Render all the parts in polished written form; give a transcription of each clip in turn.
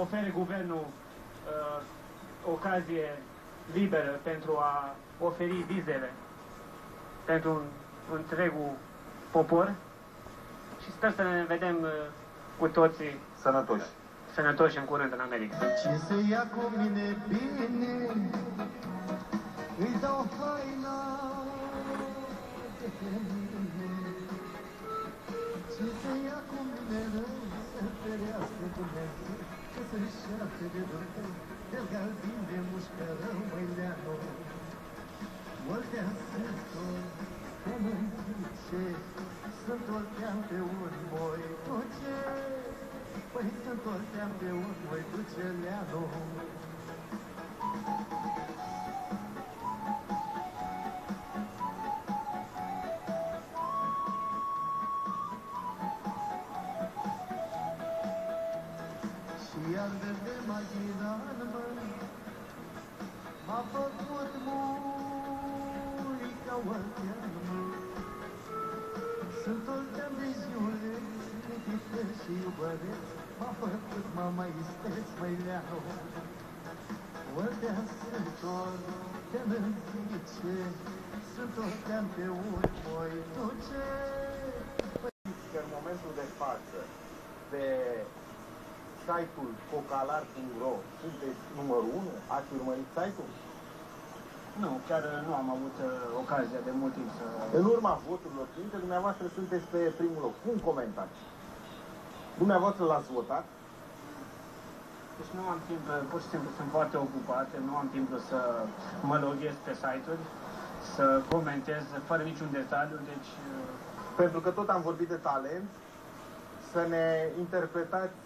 ofere guvernul ocazie liberă pentru a oferi vizele pentru întregul popor și sper să ne vedem cu toții sănătoși în curând în America. Ce să ia cu mine bine, îi dau haina de pe mine. Ce să ia cu mine rău, să ferească Dumnezeu, că să-și șapte de Dumnezeu, de galbin de mușcărău, măi leană. Multe asântor, că nu-mi zice, sunt orteam pe un moi duce, păi sunt orteam pe un moi duce leană. Iar de maghinan, m-a făcut mulica oltean, sunt oltean de ziule, iubite și iubăreț, m-a făcut mama isteț, măi leanu. Oltean sunt oltean în zice, sunt oltean pe uri, măi duce. În momentul de față, pe site-ul cocalar.ro sunteți numărul 1? Ați urmărit site-ul? Nu, chiar nu am avut ocazia de mult timp să... În urma voturilor primite, dumneavoastră sunteți pe primul loc. Cum comentați? Dumneavoastră l-ați votat? Deci nu am timp, pur și simplu sunt foarte ocupat, nu am timp să mă loghez pe site-uri, să comentez fără niciun detaliu, deci... Pentru că tot am vorbit de talent, să ne interpretați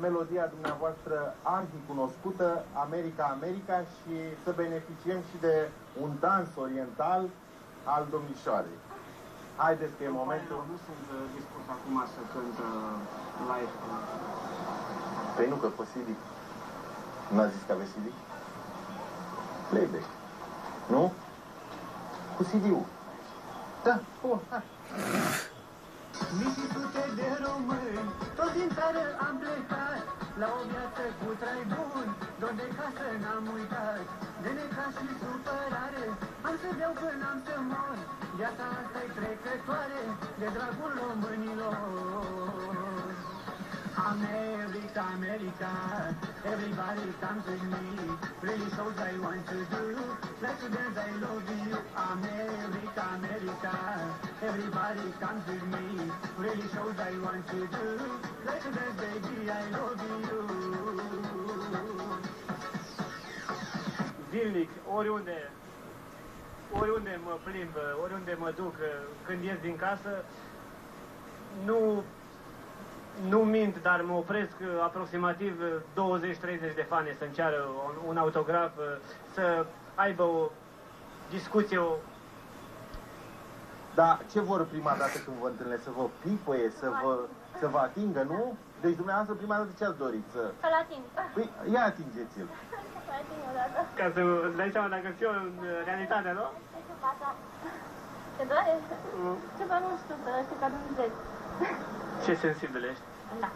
melodia dumneavoastră arhicunoscută, America, America, și să beneficiem și de un dans oriental al domnișoarei. Haideți că e momentul. Nu sunt dispus acum să cânt live. Păi nu, că pe CD. Nu ați zis că aveți CD? Playback. Nu? Cu CD-ul. Da, bun, hai. Mii sute de români, toți din țară am plecat, la o viață cu trai bun, doar de casă n-am uitat, de necaz și supărare, am să beau până am să mor, viața asta-i trecătoare, de dragul românilor. America, America, everybody comes with me, really shows I want to do, like to dance, I love you. America, America, everybody comes with me, really shows I want to do, like to dance, baby, I love you. Zilnic, oriunde mă plimb, oriunde mă duc, când ies din casă, nu mint, dar mă opresc aproximativ 20-30 de fani să-mi ceară un autograf, să aibă o discuție. Dar ce vor prima dată când vă întâlnesc? Să vă pipăie, să vă atingă, nu? Deci dumneavoastră prima dată ce ați dorit? Să-l ating. Păi, ia atingeți-l. Să-l ating o dată. Ca să dai seama dacă ți-o în realitate, nu? Te doare? Ceva nu știu, să știu că nu vezi. Ce sensibil ești. Da.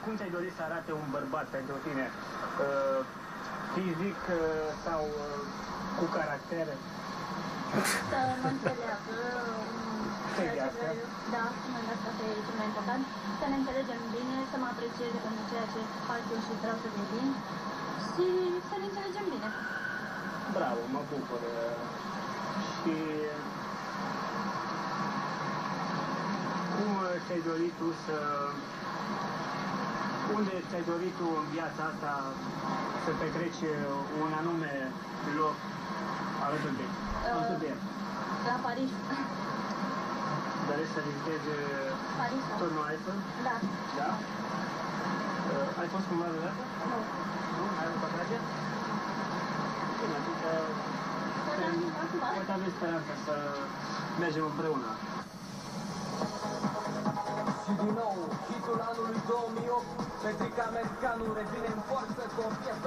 Cum ți-ai dorit să arate un bărbat pentru tine? Fizic sau cu caracter? Să mă înțeleagă. Da, asta e cel mai important. Să ne înțelegem bine, să mă aprecieze pentru ceea ce fac eu și vreau să devin și să ne înțelegem bine. Bravo, mă bucur. Și cum ți-ai dorit tu să... Unde ți-ai dorit tu în viața asta să petreci un anume loc alături de el? La Paris. Dorești să vizitezi turnul Eiffel? Da. Da? Ai fost cumva de dată? Nu. Nu? Ai avut ocazia? Bine, atunci poate aveți speranța să mergem împreună. Și din nou, hitul anului 2008, Petrica Americanu revine în forță cu o piesă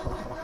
ha ha.